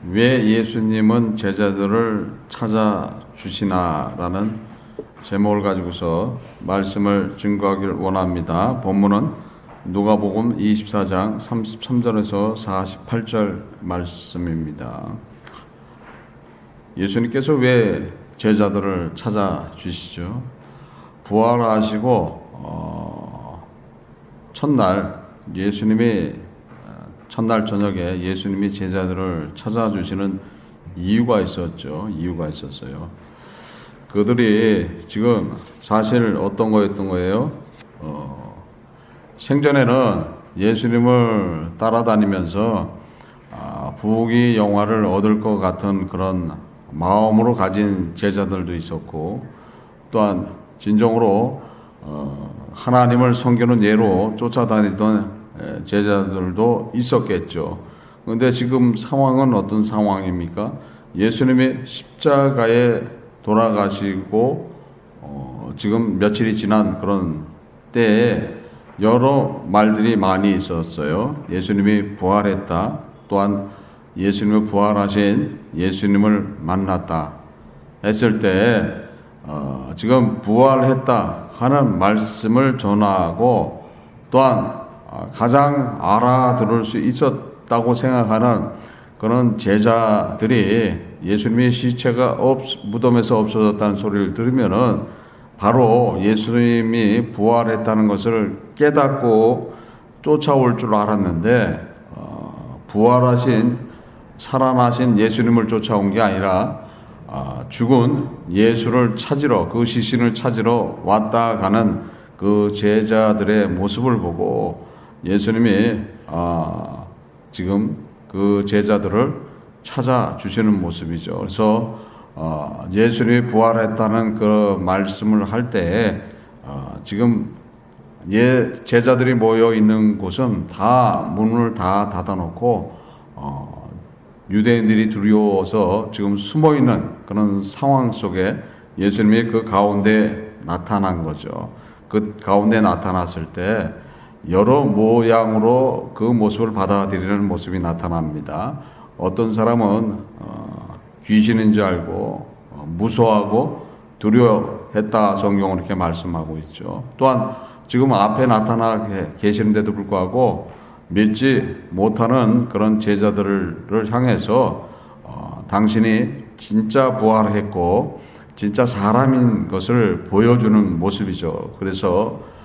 왜 예수님은 제자들을 찾아주시나라는 제목을 가지고서 말씀을 증거하길 원합니다. 본문은 누가복음 24장 33절에서 48절 말씀입니다. 예수님께서 왜 제자들을 찾아주시죠? 부활하시고 첫날 저녁에 예수님이 제자들을 찾아주시는 이유가 있었어요. 그들이 지금 사실 어떤 거였던 거예요? 생전에는 예수님을 따라다니면서 부귀 영화를 얻을 것 같은 그런 마음으로 가진 제자들도 있었고, 또한 진정으로 하나님을 섬기는 예로 쫓아다니던 제자들도 있었겠죠. 그런데 지금 상황은 어떤 상황입니까? 예수님이 십자가에 돌아가시고 지금 며칠이 지난 그런 때에 여러 말들이 많이 있었어요. 예수님이 부활했다. 또한 예수님이 부활하신 예수님을 만났다 했을 때 지금 부활했다 하는 말씀을 전하고, 또한 가장 알아들을 수 있었다고 생각하는 그런 제자들이 예수님의 시체가 무덤에서 없어졌다는 소리를 들으면은 바로 예수님이 부활했다는 것을 깨닫고 쫓아올 줄 알았는데, 살아나신 예수님을 쫓아온 게 아니라 죽은 예수를 찾으러, 그 시신을 찾으러 왔다 가는 그 제자들의 모습을 보고 예수님이 지금 그 제자들을 찾아주시는 모습이죠. 그래서 예수님이 부활했다는 그 말씀을 할 때 지금 제자들이 모여 있는 곳은 다 문을 다 닫아놓고 유대인들이 두려워서 지금 숨어 있는 그런 상황 속에 예수님이 그 가운데 나타난 거죠. 그 가운데 나타났을 때 여러 모양으로 그 모습을 받아들이는 모습이 나타납니다. 어떤 사람은 귀신인 줄 알고 무서워하고 두려워했다, 성경은 이렇게 말씀하고 있죠. 또한 지금 앞에 나타나 계시는데도 불구하고 믿지 못하는 그런 제자들을 향해서 당신이 진짜 부활했고 진짜 사람인 것을 보여주는 모습이죠. 그래서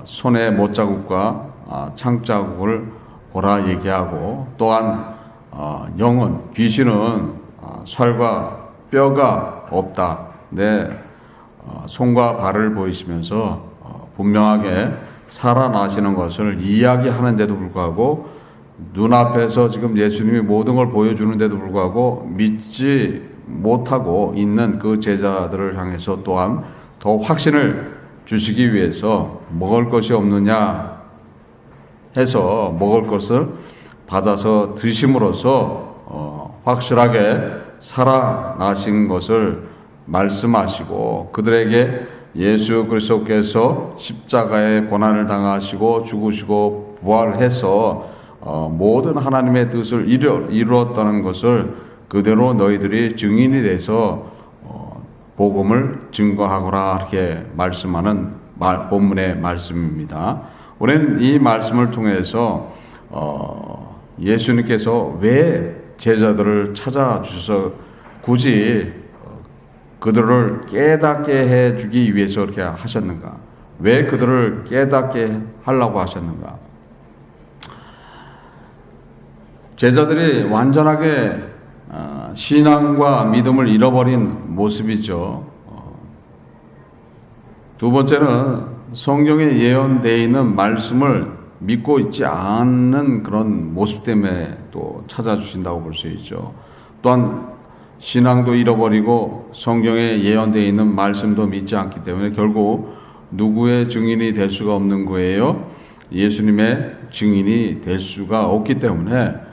손에 못자국과 창자국을 보라 얘기하고, 또한 귀신은 살과 뼈가 없다. 내 손과 발을 보이시면서 분명하게 살아나시는 것을 이야기하는데도 불구하고, 눈앞에서 지금 예수님이 모든 걸 보여주는데도 불구하고 믿지 못하고 있는 그 제자들을 향해서 또한 더 확신을 주시기 위해서 먹을 것이 없느냐 해서 먹을 것을 받아서 드심으로써 확실하게 살아나신 것을 말씀하시고, 그들에게 예수 그리스도께서 십자가의 고난을 당하시고 죽으시고 부활해서 모든 하나님의 뜻을 이루었다는 것을 그대로 너희들이 증인이 돼서 복음을 증거하거라, 이렇게 말씀하는 본문의 말씀입니다. 우리는 이 말씀을 통해서 예수님께서 왜 제자들을 찾아주셔서 굳이 그들을 깨닫게 해주기 위해서 그렇게 하셨는가? 왜 그들을 깨닫게 하려고 하셨는가? 제자들이 완전하게 신앙과 믿음을 잃어버린 모습이죠. 두 번째는 성경에 예언되어 있는 말씀을 믿고 있지 않는 그런 모습 때문에 또 찾아주신다고 볼 수 있죠. 또한 신앙도 잃어버리고 성경에 예언되어 있는 말씀도 믿지 않기 때문에 결국 누구의 증인이 될 수가 없는 거예요. 예수님의 증인이 될 수가 없기 때문에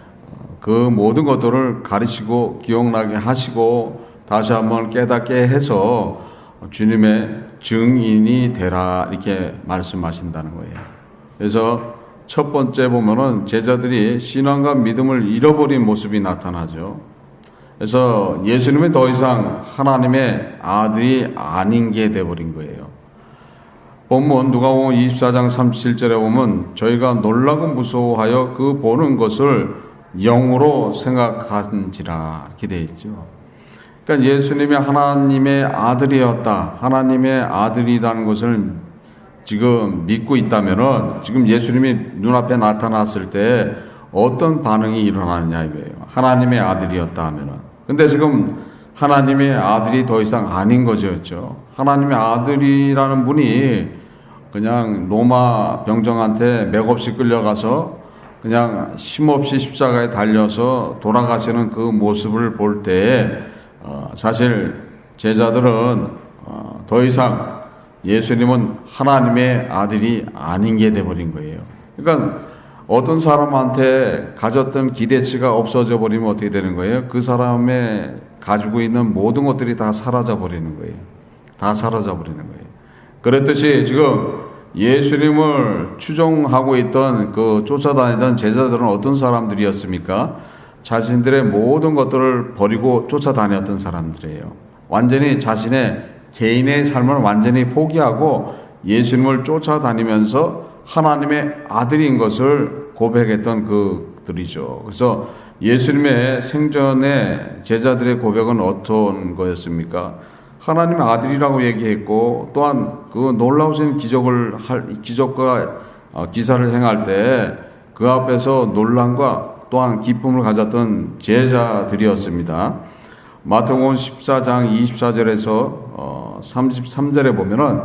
그 모든 것들을 가르치고 기억나게 하시고 다시 한번 깨닫게 해서 주님의 증인이 되라, 이렇게 말씀하신다는 거예요. 그래서 첫 번째 보면은 제자들이 신앙과 믿음을 잃어버린 모습이 나타나죠. 그래서 예수님은 더 이상 하나님의 아들이 아닌 게 돼버린 거예요. 본문 누가복음 24장 37절에 보면 저희가 놀라고 무서워하여 그 보는 것을 영으로 생각한지라 이렇게 되어 있죠. 그러니까 예수님이 하나님의 아들이었다, 하나님의 아들이라는 것을 지금 믿고 있다면은 지금 예수님이 눈앞에 나타났을 때 어떤 반응이 일어나느냐 이거예요. 하나님의 아들이었다 하면은. 근데 지금 하나님의 아들이 더 이상 아닌 거죠. 하나님의 아들이라는 분이 그냥 로마 병정한테 맥없이 끌려가서 그냥 힘없이 십자가에 달려서 돌아가시는 그 모습을 볼 때에 사실 제자들은 더 이상 예수님은 하나님의 아들이 아닌 게 돼버린 거예요. 그러니까 어떤 사람한테 가졌던 기대치가 없어져 버리면 어떻게 되는 거예요? 그 사람의 가지고 있는 모든 것들이 다 사라져 버리는 거예요. 다 사라져 버리는 거예요. 그랬듯이 지금 예수님을 추종하고 있던 그 쫓아다니던 제자들은 어떤 사람들이었습니까? 자신들의 모든 것들을 버리고 쫓아다녔던 사람들이에요. 완전히 자신의 개인의 삶을 완전히 포기하고 예수님을 쫓아다니면서 하나님의 아들인 것을 고백했던 그들이죠. 그래서 예수님의 생전에 제자들의 고백은 어떤 거였습니까? 하나님의 아들이라고 얘기했고 또한 그 놀라우신 기적과 기사를 행할 때 그 앞에서 놀람과 또한 기쁨을 가졌던 제자들이었습니다. 마태복음 14장 24절에서 33절에 보면은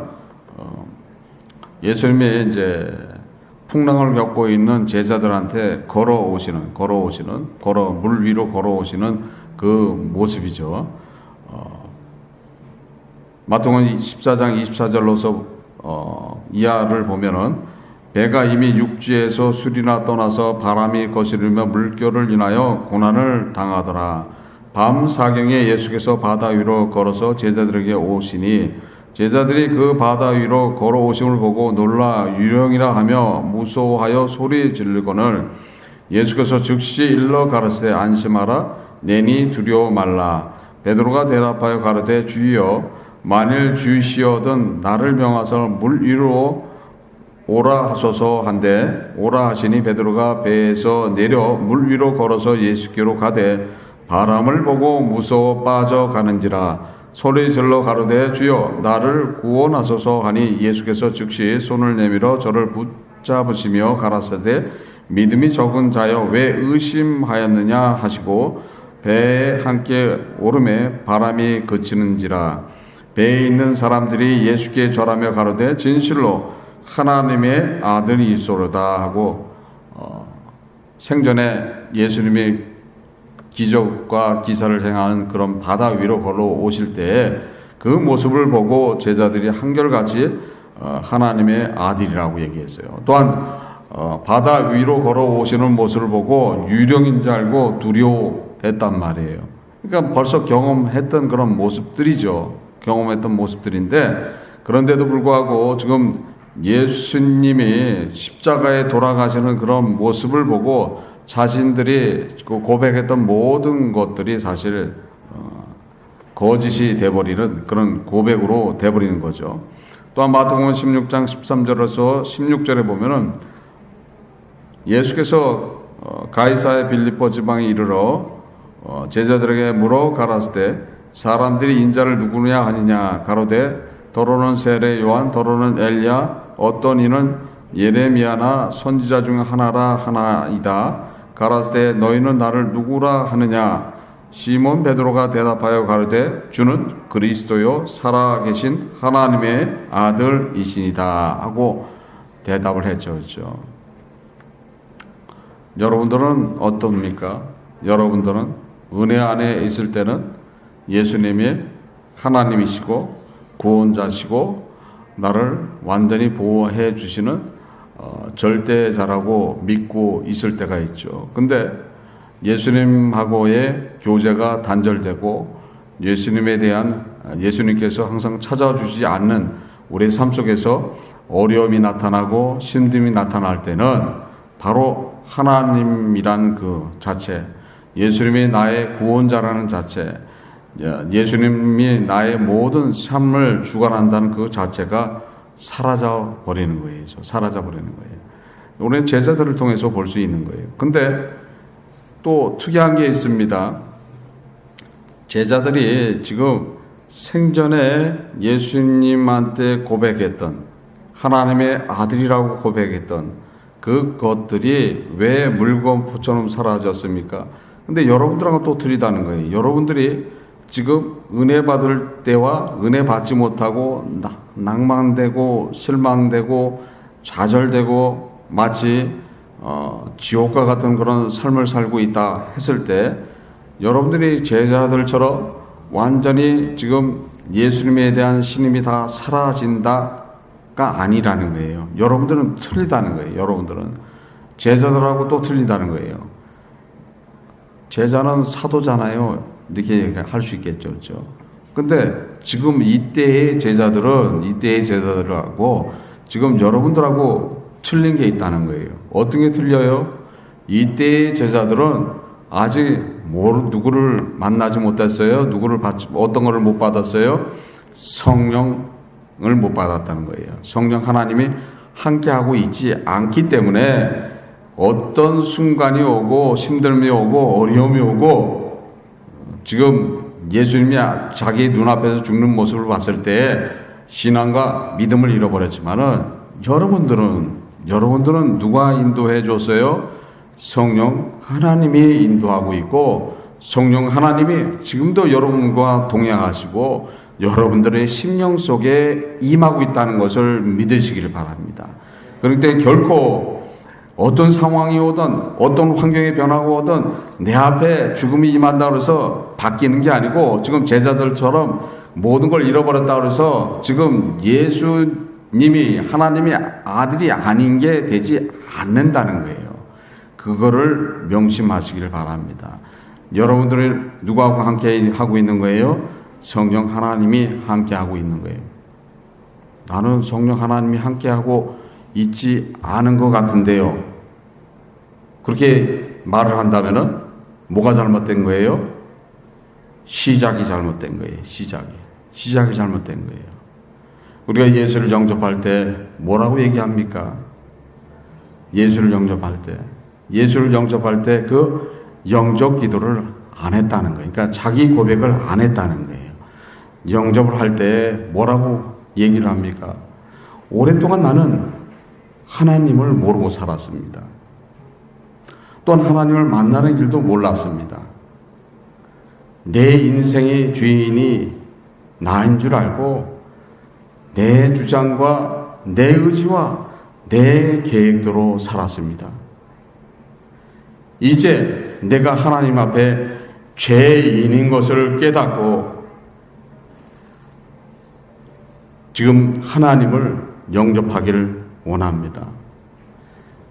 예수님이 이제 풍랑을 겪고 있는 제자들한테 물 위로 걸어오시는 그 모습이죠. 마태복음 14장 24절로서 이하를 보면은 배가 이미 육지에서 술이나 떠나서 바람이 거스르며 물결을 인하여 고난을 당하더라. 밤 사경에 예수께서 바다 위로 걸어서 제자들에게 오시니 제자들이 그 바다 위로 걸어오심을 보고 놀라 유령이라 하며 무서워하여 소리 지르거늘 예수께서 즉시 일러 가라사대 안심하라 내니 두려워 말라. 베드로가 대답하여 가로되 주여 만일 주시어든 나를 명하사 물 위로 오라 하소서 한데 오라 하시니 베드로가 배에서 내려 물 위로 걸어서 예수께로 가되 바람을 보고 무서워 빠져가는지라 소리 질러 가로되 주여 나를 구원하소서 하니 예수께서 즉시 손을 내밀어 저를 붙잡으시며 가라사대 믿음이 적은 자여 왜 의심하였느냐 하시고 배에 함께 오름에 바람이 그치는지라 배에 있는 사람들이 예수께 절하며 가로되 진실로 하나님의 아들이소로다 하고 생전에 예수님이 기적과 기사를 행하는 그런 바다 위로 걸어오실 때에 그 모습을 보고 제자들이 한결같이 하나님의 아들이라고 얘기했어요. 또한 바다 위로 걸어오시는 모습을 보고 유령인 줄 알고 두려워했단 말이에요. 그러니까 벌써 경험했던 그런 모습들이죠. 경험했던 모습들인데 그런데도 불구하고 지금 예수님이 십자가에 돌아가시는 그런 모습을 보고 자신들이 고백했던 모든 것들이 사실 거짓이 돼버리는 그런 고백으로 돼버리는 거죠. 또한 마태복음 16장 13절에서 16절에 보면은 예수께서 가이사의 빌립보 지방에 이르러 제자들에게 물어 가라사대 사람들이 인자를 누구냐 하느냐 가로되 더러는 세례 요한 더러는 엘리야 어떤 이는 예레미야나 선지자 중 하나라 하나이다. 가라사대 너희는 나를 누구라 하느냐. 시몬 베드로가 대답하여 가로되 주는 그리스도요 살아계신 하나님의 아들이시니다 하고 대답을 했죠. 그렇죠? 여러분들은 어떻습니까? 여러분들은 은혜 안에 있을 때는 예수님이 하나님이시고 구원자시고 나를 완전히 보호해 주시는 절대자라고 믿고 있을 때가 있죠. 근데 예수님하고의 교제가 단절되고 예수님에 대한 예수님께서 항상 찾아주지 않는 우리 삶 속에서 어려움이 나타나고 힘듦이 나타날 때는 바로 하나님이란 그 자체, 예수님이 나의 구원자라는 자체, 예수님이 나의 모든 삶을 주관한다는 그 자체가 사라져 버리는 거예요. 사라져 버리는 거예요. 우리는 제자들을 통해서 볼 수 있는 거예요. 근데 또 특이한 게 있습니다. 제자들이 지금 생전에 예수님한테 고백했던, 하나님의 아들이라고 고백했던 그것들이 왜 물거품처럼 사라졌습니까? 근데 여러분들하고 또 틀리다는 거예요. 여러분들이 지금 은혜 받을 때와 은혜 받지 못하고 낭망되고 실망되고 좌절되고 마치 지옥과 같은 그런 삶을 살고 있다 했을 때, 여러분들이 제자들처럼 완전히 지금 예수님에 대한 신임이 다 사라진다가 아니라는 거예요. 여러분들은 틀리다는 거예요. 여러분들은 제자들하고 또 틀리다는 거예요. 제자는 사도잖아요. 이렇게 할 수 있겠죠. 그렇죠? 근데 지금 이때의 제자들하고 지금 여러분들하고 틀린 게 있다는 거예요. 어떤 게 틀려요? 이때의 제자들은 아직 누구를 만나지 못했어요. 어떤 거를 못 받았어요? 성령을 못 받았다는 거예요. 성령 하나님이 함께하고 있지 않기 때문에 어떤 순간이 오고 힘듦이 오고 어려움이 오고, 지금 예수님이 자기 눈앞에서 죽는 모습을 봤을 때 신앙과 믿음을 잃어버렸지만은, 여러분들은 누가 인도해 줬어요? 성령 하나님이 인도하고 있고, 성령 하나님이 지금도 여러분과 동행하시고 여러분들의 심령 속에 임하고 있다는 것을 믿으시기를 바랍니다. 그럴 때 결코 어떤 상황이 오든 어떤 환경의 변화가 오든 내 앞에 죽음이 임한다고 해서 바뀌는 게 아니고, 지금 제자들처럼 모든 걸 잃어버렸다고 해서 지금 예수님이 하나님의 아들이 아닌 게 되지 않는다는 거예요. 그거를 명심하시기를 바랍니다. 여러분들이 누구하고 함께 하고 있는 거예요? 성령 하나님이 함께 하고 있는 거예요. 나는 성령 하나님이 함께 하고 있지 않은 것 같은데요. 그렇게 말을 한다면은 뭐가 잘못된 거예요? 시작이 잘못된 거예요. 시작이 잘못된 거예요. 우리가 예수를 영접할 때 뭐라고 얘기합니까? 예수를 영접할 때 그 영접 기도를 안 했다는 거예요. 그러니까 자기 고백을 안 했다는 거예요. 영접을 할 때 뭐라고 얘기를 합니까? 오랫동안 나는 하나님을 모르고 살았습니다. 또한 하나님을 만나는 길도 몰랐습니다. 내 인생의 주인이 나인 줄 알고 내 주장과 내 의지와 내 계획대로 살았습니다. 이제 내가 하나님 앞에 죄인인 것을 깨닫고 지금 하나님을 영접하기를 원합니다.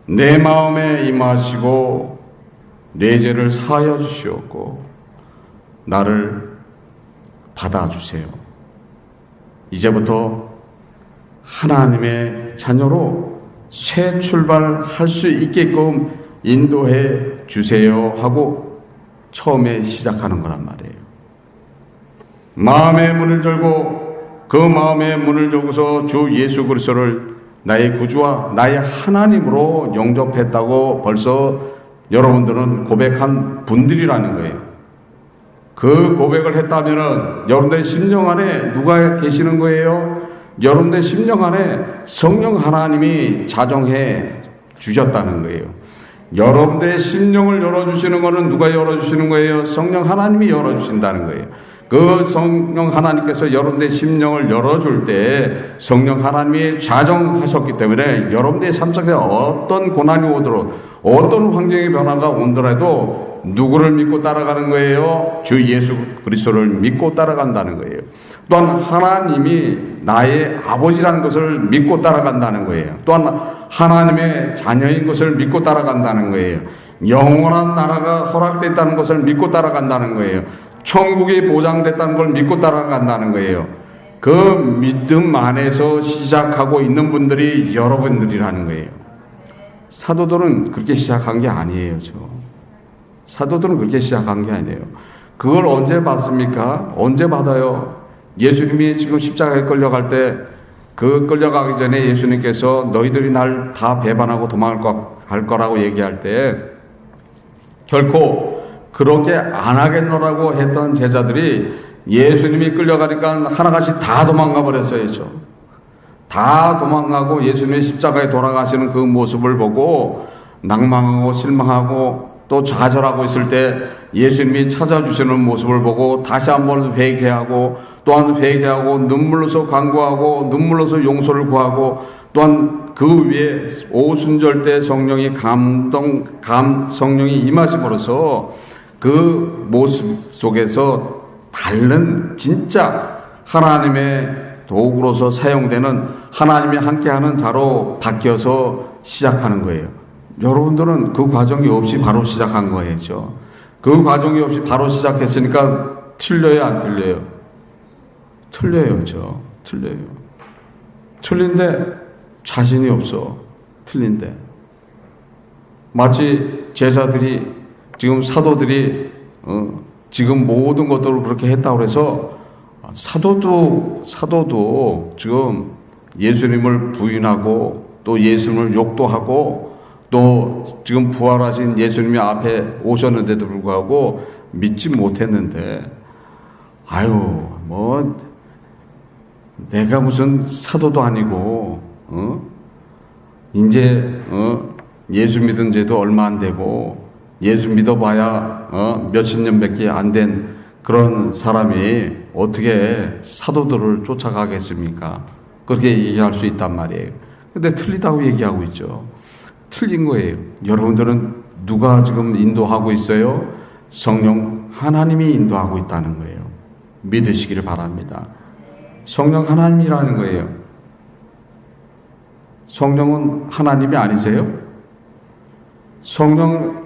내 마음에 임하시고 내 죄를 사하여 주시옵고 나를 받아주세요. 이제부터 하나님의 자녀로 새 출발할 수 있게끔 인도해 주세요 하고 처음에 시작하는 거란 말이에요. 마음의 문을 열고 그 마음의 문을 열고서 주 예수 그리스도를 나의 구주와 나의 하나님으로 영접했다고 벌써 여러분들은 고백한 분들이라는 거예요. 그 고백을 했다면은 여러분들의 심령 안에 누가 계시는 거예요? 여러분들의 심령 안에 성령 하나님이 자정해 주셨다는 거예요. 여러분들의 심령을 열어주시는 것은 누가 열어주시는 거예요? 성령 하나님이 열어주신다는 거예요. 그 성령 하나님께서 여러분들의 심령을 열어줄 때 성령 하나님이 자정하셨기 때문에 여러분들의 삶 속에 어떤 고난이 오도록 어떤 환경의 변화가 온더라도 누구를 믿고 따라가는 거예요? 주 예수 그리스도를 믿고 따라간다는 거예요. 또한 하나님이 나의 아버지라는 것을 믿고 따라간다는 거예요. 또한 하나님의 자녀인 것을 믿고 따라간다는 거예요. 영원한 나라가 허락됐다는 것을 믿고 따라간다는 거예요. 천국이 보장됐다는 걸 믿고 따라간다는 거예요. 그 믿음 안에서 시작하고 있는 분들이 여러분들이라는 거예요. 사도들은 그렇게 시작한 게 아니에요. 사도들은 그렇게 시작한 게 아니에요. 그걸 언제 받습니까? 언제 받아요? 예수님이 지금 십자가에 끌려갈 때, 그 끌려가기 전에 예수님께서 너희들이 날 다 배반하고 도망갈 거라고 얘기할 때 결코 그렇게 안 하겠노라고 했던 제자들이 예수님이 끌려가니까 하나같이 다 도망가 버렸어요. 다 도망가고 예수님이 십자가에 돌아가시는 그 모습을 보고 낭망하고 실망하고 또 좌절하고 있을 때 예수님이 찾아주시는 모습을 보고 다시 한번 회개하고 또한 회개하고 눈물로서 간구하고 눈물로서 용서를 구하고 또한 그 위에 오순절 때 성령이 성령이 임하심으로써 그 모습 속에서 다른 진짜 하나님의 도구로서 사용되는 하나님이 함께하는 자로 바뀌어서 시작하는 거예요. 여러분들은 그 과정이 없이 바로 시작한 거예요. 그 과정이 없이 바로 시작했으니까 틀려요, 안 틀려요? 틀려요, 틀려요. 틀린데 자신이 없어. 틀린데. 마치 제자들이, 지금 사도들이, 지금 모든 것들을 그렇게 했다고 해서 사도도 지금 예수님을 부인하고 또 예수님을 욕도 하고 또 지금 부활하신 예수님이 앞에 오셨는데도 불구하고 믿지 못했는데, 내가 무슨 사도도 아니고, 이제, 예수 믿은 지도 얼마 안 되고, 예수 믿어봐야, 몇십 년밖에 안 된 그런 사람이 어떻게 사도들을 쫓아가겠습니까? 그렇게 얘기할 수 있단 말이에요. 근데 틀리다고 얘기하고 있죠. 틀린 거예요. 여러분들은 누가 지금 인도하고 있어요? 성령 하나님이 인도하고 있다는 거예요. 믿으시기를 바랍니다. 성령 하나님이라는 거예요. 성령은 하나님이 아니세요? 성령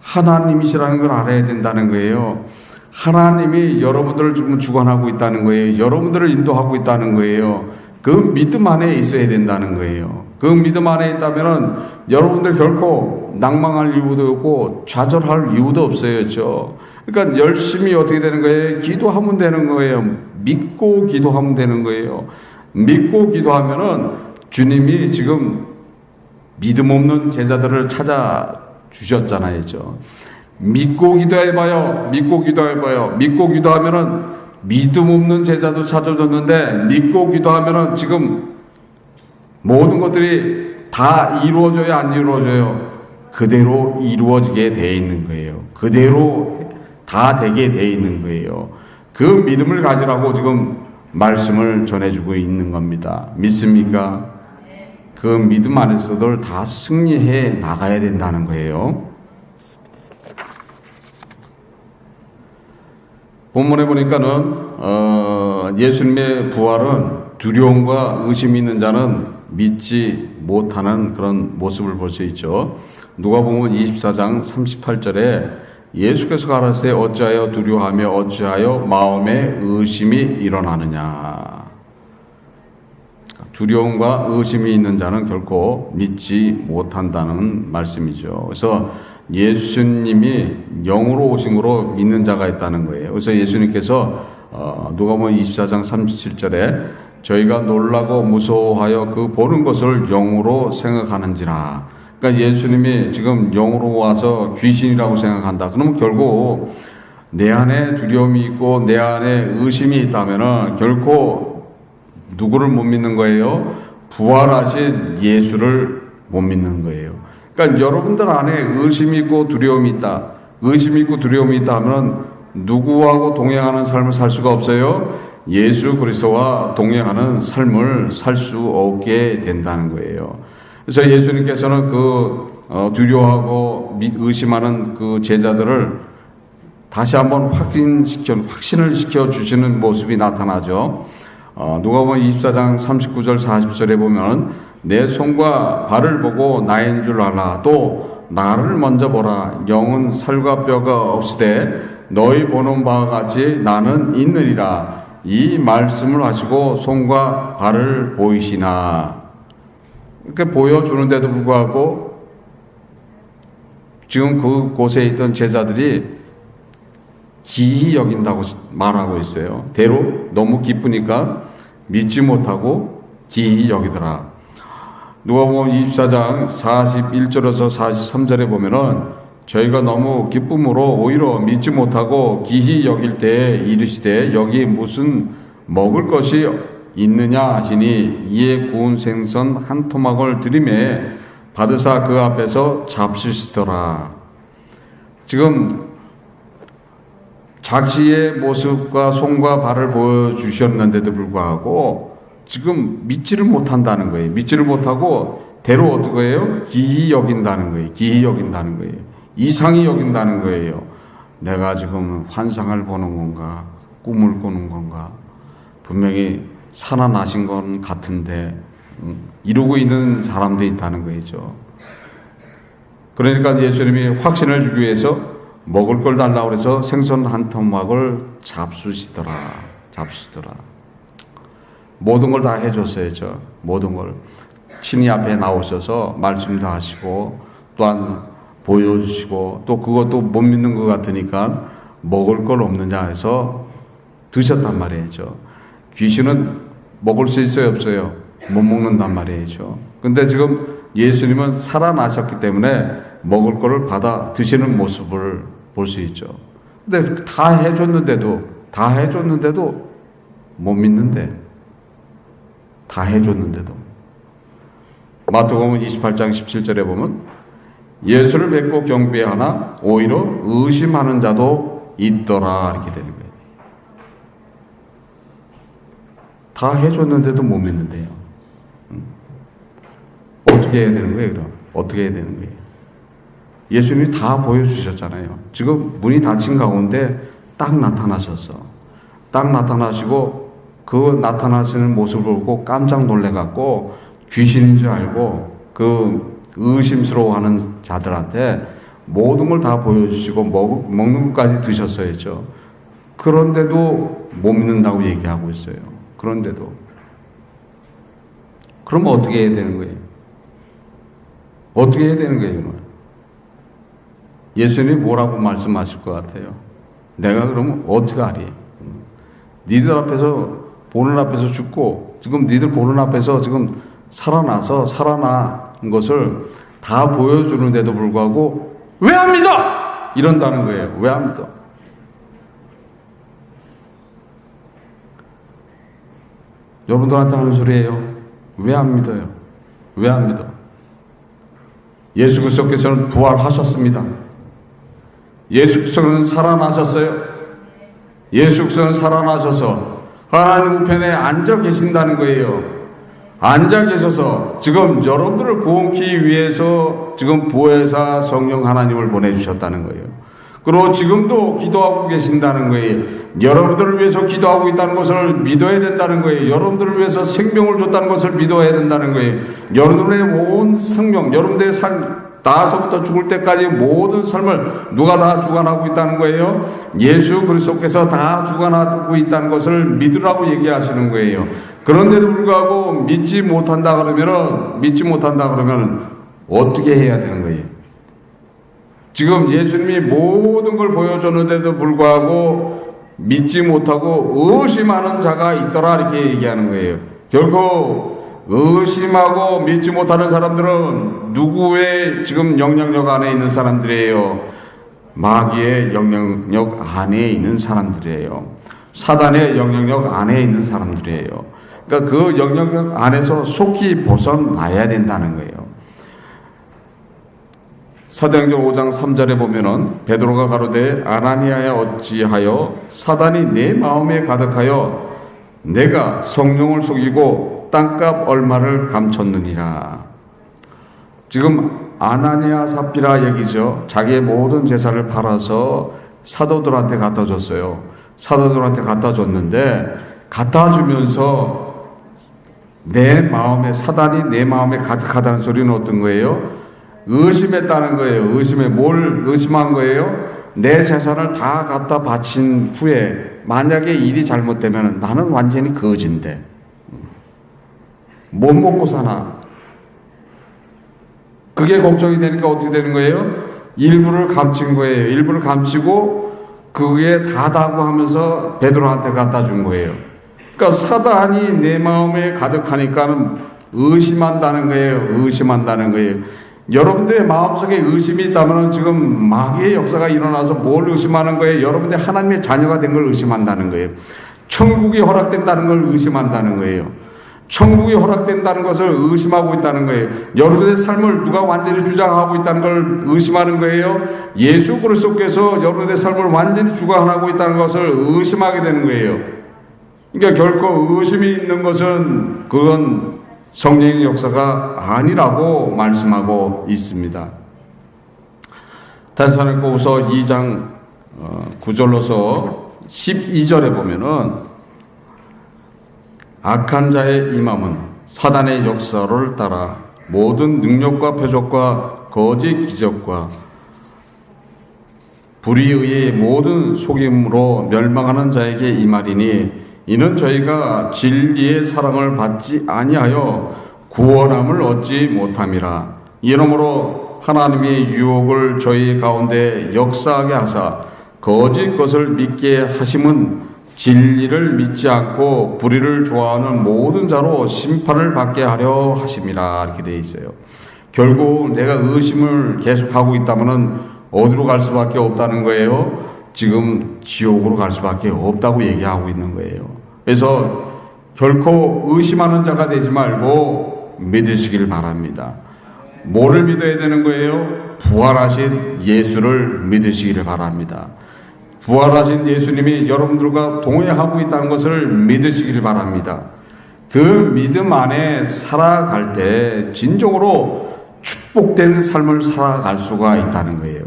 하나님이시라는 걸 알아야 된다는 거예요. 하나님이 여러분들을 지금 주관하고 있다는 거예요. 여러분들을 인도하고 있다는 거예요. 그 믿음 안에 있어야 된다는 거예요. 그 믿음 안에 있다면 여러분들 결코 낭망할 이유도 없고 좌절할 이유도 없어요. 그러니까 열심히 어떻게 되는 거예요? 기도하면 되는 거예요. 믿고 기도하면 되는 거예요. 믿고 기도하면은 주님이 지금 믿음 없는 제자들을 찾아주셨잖아요. 믿고 기도해봐요. 믿고 기도해봐요. 믿고 기도하면은 믿음 없는 제자도 찾아줬는데 믿고 기도하면은 지금 모든 것들이 다 이루어져요, 안 이루어져요? 그대로 이루어지게 돼 있는 거예요. 그대로 다 되게 돼 있는 거예요. 그 믿음을 가지라고 지금 말씀을 전해주고 있는 겁니다. 믿습니까? 그 믿음 안에서도 다 승리해 나가야 된다는 거예요. 본문에 보니까는 예수님의 부활은 두려움과 의심이 있는 자는 믿지 못하는 그런 모습을 볼 수 있죠. 누가복음 24장 38절에 예수께서 가라사대 어찌하여 두려워하며 어찌하여 마음에 의심이 일어나느냐. 두려움과 의심이 있는 자는 결코 믿지 못한다는 말씀이죠. 그래서 예수님이 영으로 오신 거로 믿는 자가 있다는 거예요. 그래서 예수님께서 누가복음 24장 37절에 저희가 놀라고 무서워하여 그 보는 것을 영으로 생각하는지라. 그러니까 예수님이 지금 영으로 와서 귀신이라고 생각한다. 그러면 결국 내 안에 두려움이 있고 내 안에 의심이 있다면 결코 누구를 못 믿는 거예요? 부활하신 예수를 못 믿는 거예요. 그러니까 여러분들 안에 의심이 있고 두려움이 있다. 의심이 있고 두려움이 있다 하면 누구하고 동행하는 삶을 살 수가 없어요? 예수 그리스도와 동행하는 삶을 살 수 없게 된다는 거예요. 그래서 예수님께서는 그 두려워하고 의심하는 그 제자들을 다시 한번 확신을 시켜 주시는 모습이 나타나죠. 누가복음 24장 39절 40절에 보면 내 손과 발을 보고 나인 줄 알라. 또 나를 먼저 보라. 영은 살과 뼈가 없으되 너희 보는 바와 같이 나는 있느니라. 이 말씀을 하시고 손과 발을 보이시나. 이렇게 보여주는데도 불구하고 지금 그곳에 있던 제자들이 기이 여긴다고 말하고 있어요. 대로 너무 기쁘니까 믿지 못하고 기이 여기더라. 누가복음 24장 41절에서 43절에 보면은 저희가 너무 기쁨으로 오히려 믿지 못하고 기이 여길 때에 이르시되 여기 무슨 먹을 것이 있느냐 하시니 이에 구운 생선 한 토막을 드리매 받으사 그 앞에서 잡수시더라. 지금 자기의 모습과 손과 발을 보여주셨는데도 불구하고 지금 믿지를 못한다는 거예요. 믿지를 못하고 대로 어떻게 해요? 기이 여긴다는 거예요. 기이 여긴다는 거예요. 이상히 여긴다는 거예요. 내가 지금 환상을 보는 건가? 꿈을 꾸는 건가? 분명히 살아나신 건 같은데 이러고 있는 사람도 있다는 거죠. 그러니까 예수님이 확신을 주기 위해서 먹을 걸 달라고 그래서 생선 한 토막을 잡수시더라. 모든 걸 다 해줬어야죠. 모든 걸. 친히 앞에 나오셔서 말씀도 하시고 또한 보여주시고 또 그것도 못 믿는 것 같으니까 먹을 걸 없느냐 해서 드셨단 말이죠. 귀신은 먹을 수 있어요, 없어요? 못 먹는단 말이죠. 근데 지금 예수님은 살아나셨기 때문에 먹을 거를 받아 드시는 모습을 볼 수 있죠. 근데 다 해줬는데도 못 믿는데, 다 해줬는데도. 마태복음 28장 17절에 보면 예수를 뵙고 경배하나 오히려 의심하는 자도 있더라 이렇게 되는 거예요. 다 해줬는데도 못 믿는데요. 어떻게 해야 되는 거예요, 그럼? 어떻게 해야 되는 거예요? 예수님이 다 보여주셨잖아요. 지금 문이 닫힌 가운데 딱 나타나셨어. 딱 나타나시고 그 나타나시는 모습을 보고 깜짝 놀래갖고 귀신인 줄 알고 그 의심스러워하는 자들한테 모든 걸 다 보여주시고 먹는 것까지 드셨어야죠. 그런데도 못 믿는다고 얘기하고 있어요. 그런데도. 그러면 어떻게 해야 되는 거예요? 어떻게 해야 되는 거예요, 그러면? 예수님이 뭐라고 말씀하실 것 같아요? 내가 그러면 어떻게 하리? 니들 앞에서, 보는 앞에서 죽고, 지금 니들 보는 앞에서 지금 살아난 것을 다 보여주는데도 불구하고, 왜 안 믿어? 이런다는 거예요. 왜 안 믿어? 여러분들한테 하는 소리예요. 왜 안 믿어요? 왜 안 믿어? 예수 그리스도께서는 부활하셨습니다. 예수 그리스도는 살아나셨어요. 예수 그리스도는 살아나셔서 하나님 우편에 앉아 계신다는 거예요. 앉아 계셔서 지금 여러분들을 구원케 위해서 지금 보혜사 성령 하나님을 보내주셨다는 거예요. 그리고 지금도 기도하고 계신다는 거예요. 여러분들을 위해서 기도하고 있다는 것을 믿어야 된다는 거예요. 여러분들을 위해서 생명을 줬다는 것을 믿어야 된다는 거예요. 여러분들의 온 생명, 여러분들의 삶, 나서부터 죽을 때까지 모든 삶을 누가 다 주관하고 있다는 거예요? 예수 그리스도께서 다 주관하고 있다는 것을 믿으라고 얘기하시는 거예요. 그런데도 불구하고 믿지 못한다 그러면은 어떻게 해야 되는 거예요? 지금 예수님이 모든 걸 보여줬는데도 불구하고 믿지 못하고 의심하는 자가 있더라 이렇게 얘기하는 거예요. 결국 의심하고 믿지 못하는 사람들은 누구의 지금 영향력 안에 있는 사람들이에요? 마귀의 영향력 안에 있는 사람들이에요. 사단의 영향력 안에 있는 사람들이에요. 그러니까 그 영향력 안에서 속히 벗어나야 된다는 거예요. 사도행전 5장 3절에 보면은 베드로가 가로되 아나니아야 어찌하여 사단이 내 마음에 가득하여 내가 성령을 속이고 땅값 얼마를 감췄느니라. 지금 아나니아 삽비라 얘기죠. 자기의 모든 재산을 팔아서 사도들한테 갖다 줬어요. 사도들한테 갖다 줬는데 갖다 주면서 사단이 내 마음에 가득하다는 소리는 어떤 거예요? 의심했다는 거예요. 뭘 의심한 거예요? 내 재산을 다 갖다 바친 후에 만약에 일이 잘못되면 나는 완전히 거지인데 못 먹고 사나? 그게 걱정이 되니까 어떻게 되는 거예요? 일부를 감춘 거예요. 일부를 감추고 그게 다다고 하면서 베드로한테 갖다 준 거예요. 그러니까 사단이 내 마음에 가득하니까는 의심한다는 거예요. 의심한다는 거예요. 여러분들의 마음속에 의심이 있다면 지금 마귀의 역사가 일어나서 뭘 의심하는 거예요? 여러분들 하나님의 자녀가 된 걸 의심한다는 거예요. 천국이 허락된다는 걸 의심한다는 거예요. 천국이 허락된다는 것을 의심하고 있다는 거예요. 여러분의 삶을 누가 완전히 주장하고 있다는 걸 의심하는 거예요. 예수 그리스도께서 여러분의 삶을 완전히 주관하고 있다는 것을 의심하게 되는 거예요. 그러니까 결코 의심이 있는 것은 그건 성령의 역사가 아니라고 말씀하고 있습니다. 데살로니가후서 2장 9절로서 12절에 보면은 악한 자의 임함은 사단의 역사를 따라 모든 능력과 표적과 거짓 기적과 불의의 모든 속임으로 멸망하는 자에게 임하리니 이는 저희가 진리의 사랑을 받지 아니하여 구원함을 얻지 못함이라. 이러므로 하나님의 유혹을 저희 가운데 역사하게 하사 거짓 것을 믿게 하심은 진리를 믿지 않고 불의를 좋아하는 모든 자로 심판을 받게 하려 하심이라. 이렇게 되어 있어요. 결국 내가 의심을 계속하고 있다면 어디로 갈 수밖에 없다는 거예요. 지금 지옥으로 갈 수밖에 없다고 얘기하고 있는 거예요. 그래서 결코 의심하는 자가 되지 말고 믿으시길 바랍니다. 뭐를 믿어야 되는 거예요? 부활하신 예수를 믿으시기를 바랍니다. 부활하신 예수님이 여러분들과 동행하고 있다는 것을 믿으시기를 바랍니다. 그 믿음 안에 살아갈 때 진정으로 축복된 삶을 살아갈 수가 있다는 거예요.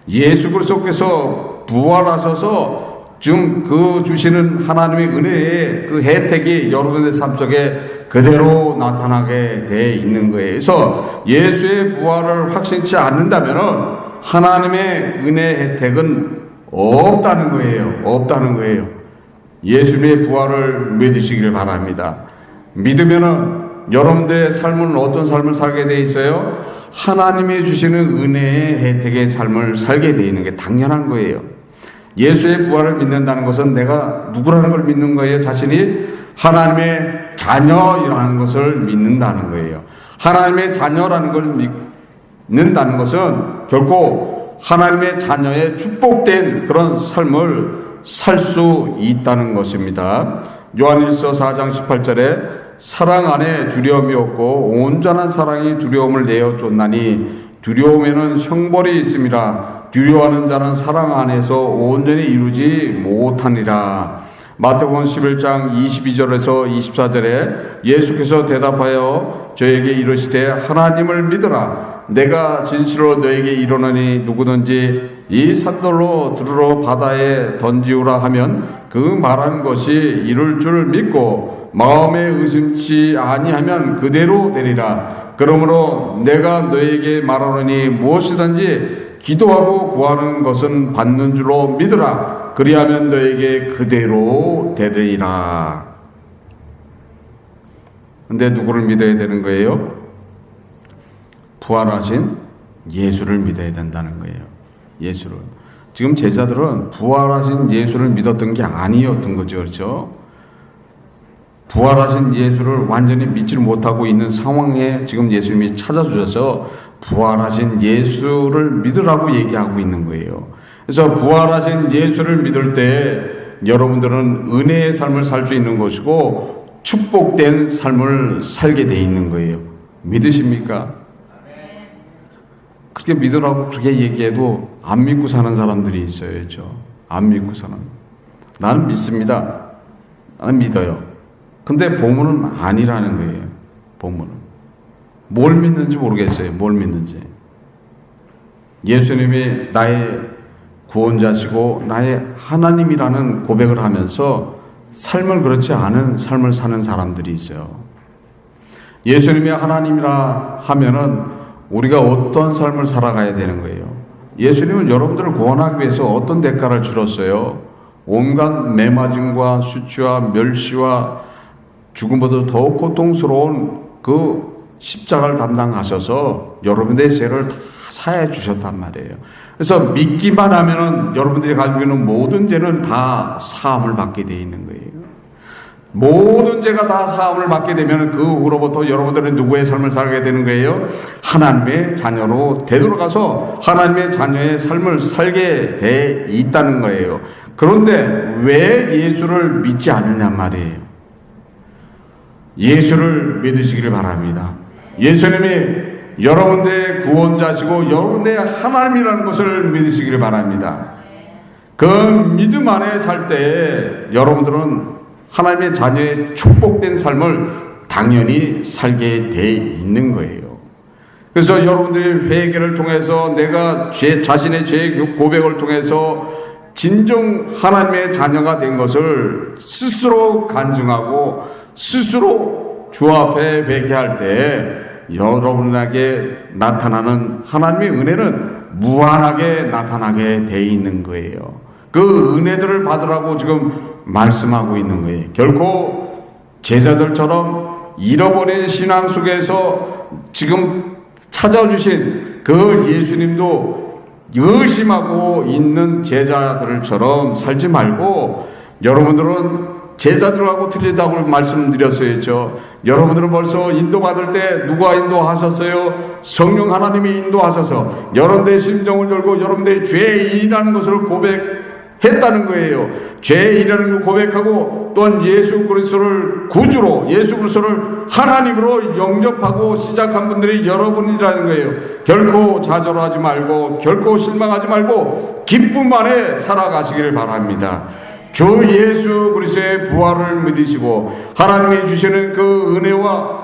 예수 그리스도께서 부활하셔서 지금 그 주시는 하나님의 은혜의 그 혜택이 여러분의 삶 속에 그대로 나타나게 돼 있는 거예요. 그래서 예수의 부활을 확신치 않는다면 하나님의 은혜 혜택은 없다는 거예요. 없다는 거예요. 예수님의 부활을 믿으시길 바랍니다. 믿으면은 여러분들의 삶은 어떤 삶을 살게 돼 있어요? 하나님이 주시는 은혜의 혜택의 삶을 살게 돼 있는 게 당연한 거예요. 예수의 부활을 믿는다는 것은 내가 누구라는 걸 믿는 거예요. 자신이 하나님의 자녀라는 것을 믿는다는 거예요. 하나님의 자녀라는 걸 믿는다는 것은 결코 하나님의 자녀의 축복된 그런 삶을 살 수 있다는 것입니다. 요한일서 4장 18절에 사랑 안에 두려움이 없고 온전한 사랑이 두려움을 내어 쫓나니 두려움에는 형벌이 있음이라. 두려워하는 자는 사랑 안에서 온전히 이루지 못하니라. 마태복음 11장 22절에서 24절에 예수께서 대답하여 저에게 이르시되 하나님을 믿으라. 내가 진실로 너에게 이르노니 누구든지 이 산돌로 들으러 바다에 던지우라 하면 그 말한 것이 이룰 줄 믿고 마음에 의심치 아니하면 그대로 되리라. 그러므로 내가 너에게 말하노니 무엇이든지 기도하고 구하는 것은 받는 줄로 믿으라. 그리하면 너에게 그대로 되리라. 근데 누구를 믿어야 되는 거예요? 부활하신 예수를 믿어야 된다는 거예요. 예수를. 지금 제자들은 부활하신 예수를 믿었던 게 아니었던 거죠. 그렇죠? 부활하신 예수를 완전히 믿지를 못하고 있는 상황에 지금 예수님이 찾아주셔서 부활하신 예수를 믿으라고 얘기하고 있는 거예요. 그래서 부활하신 예수를 믿을 때 여러분들은 은혜의 삶을 살 수 있는 것이고 축복된 삶을 살게 돼 있는 거예요. 믿으십니까? 그렇게 믿으라고 그렇게 얘기해도 안 믿고 사는 사람들이 있어요. 그렇죠? 안 믿고 사는. 나는 믿습니다. 나는 믿어요. 근데 본문은 아니라는 거예요. 본문은. 뭘 믿는지 모르겠어요. 뭘 믿는지. 예수님이 나의 구원자시고 나의 하나님이라는 고백을 하면서 삶을 그렇지 않은 삶을 사는 사람들이 있어요. 예수님이 하나님이라 하면은 우리가 어떤 삶을 살아가야 되는 거예요. 예수님은 여러분들을 구원하기 위해서 어떤 대가를 치렀어요? 온갖 매맞음과 수치와 멸시와 죽음보다 더욱 고통스러운 그 십자가를 담당하셔서 여러분들의 죄를 다 사해 주셨단 말이에요. 그래서 믿기만 하면은 여러분들이 가지고 있는 모든 죄는 다 사함을 받게 되어 있는 거예요. 모든 죄가 다 사함을 받게 되면 그 후로부터 여러분들은 누구의 삶을 살게 되는 거예요? 하나님의 자녀로 되돌아가서 하나님의 자녀의 삶을 살게 돼 있다는 거예요. 그런데 왜 예수를 믿지 않느냐 말이에요. 예수를 믿으시기를 바랍니다. 예수님이 여러분들의 구원자시고 여러분들의 하나님이라는 것을 믿으시기를 바랍니다. 그 믿음 안에 살 때 여러분들은 하나님의 자녀의 축복된 삶을 당연히 살게 돼 있는 거예요. 그래서 여러분들이 회개를 통해서 내가 자신의 죄 고백을 통해서 진정 하나님의 자녀가 된 것을 스스로 간증하고 스스로 주 앞에 회개할 때 여러분에게 나타나는 하나님의 은혜는 무한하게 나타나게 돼 있는 거예요. 그 은혜들을 받으라고 지금 말씀하고 있는 거예요. 결코 제자들처럼 잃어버린 신앙 속에서 지금 찾아주신 그 예수님도 의심하고 있는 제자들처럼 살지 말고 여러분들은 제자들하고 틀리다고 말씀드렸어요. 여러분들은 벌써 인도받을 때 누가 인도하셨어요? 성령 하나님이 인도하셔서 여러분들의 심정을 열고 여러분들의 죄인이라는 것을 고백했다는 거예요. 죄인이라는 걸 고백하고 또한 예수 그리스도를 구주로 예수 그리스도를 하나님으로 영접하고 시작한 분들이 여러분이라는 거예요. 결코 좌절하지 말고 결코 실망하지 말고 기쁨 안에 살아가시기를 바랍니다. 주 예수 그리스도의 부활을 믿으시고 하나님이 주시는 그 은혜와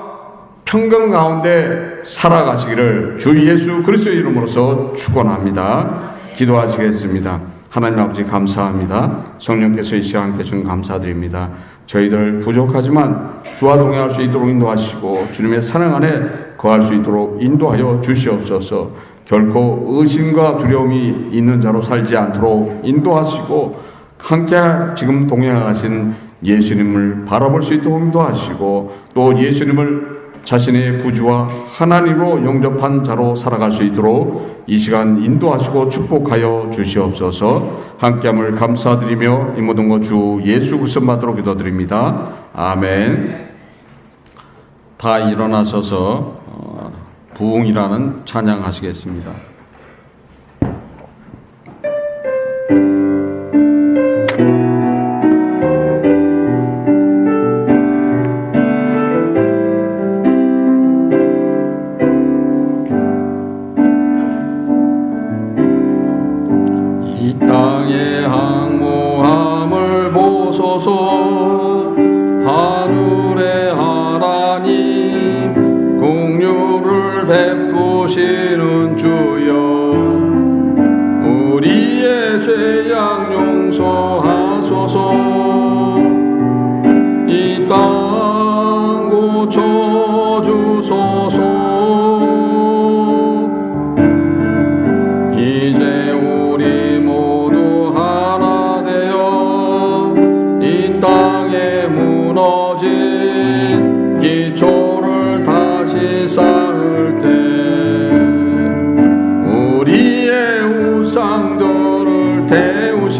평강 가운데 살아가시기를 주 예수 그리스도의 이름으로서 축원합니다. 기도하시겠습니다. 하나님 아버지 감사합니다. 성령께서 이 시간 함께 주신 감사드립니다. 저희들 부족하지만 주와 동행할 수 있도록 인도하시고 주님의 사랑 안에 거할 수 있도록 인도하여 주시옵소서. 결코 의심과 두려움이 있는 자로 살지 않도록 인도하시고 함께 지금 동행하신 예수님을 바라볼 수 있도록 인도하시고 또 예수님을 자신의 구주와 하나님으로 영접한 자로 살아갈 수 있도록 이 시간 인도하시고 축복하여 주시옵소서. 함께함을 감사드리며 이 모든 것 주 예수 그리스도 받도록 기도드립니다. 아멘. 다 일어나셔서 부흥이라는 찬양하시겠습니다. 하늘의 하나님 공유를 베푸시는 주여 우리의 죄악 용서하소서 이 땅 고쳐주소서 이제 우리 모두 하나 되어 이 땅에 무너진 기초를 다시 쌓을 때 우리의 우상들을 태우신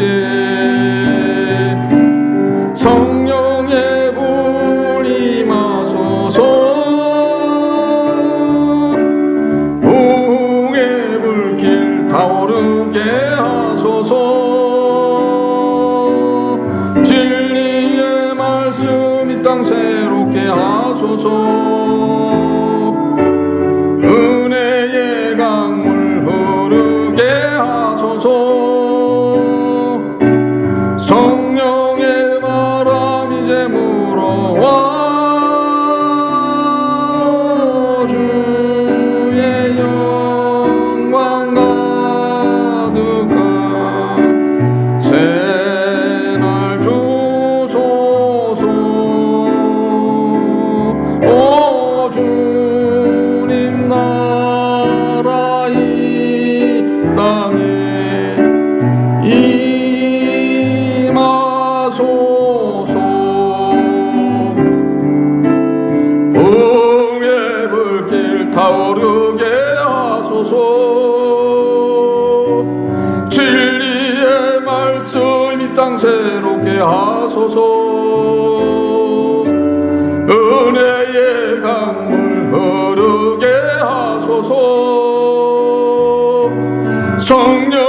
성령의 불 임하소서 부흥의 불길 타오르게 하소서 진리의 말씀 이 땅 새롭게 하소서 은혜의 강물 흐르게 하소서 성령의 바람 이제 불어와 주의 영광 가득한 새날 주소서 오 주님 나라 이 땅에 임하소서 부흥의 불길 타오르게 하소서 하소서. 진리의 말씀 이 땅 새롭게 하소서. 은혜의 강물 흐르게 하소서. 성령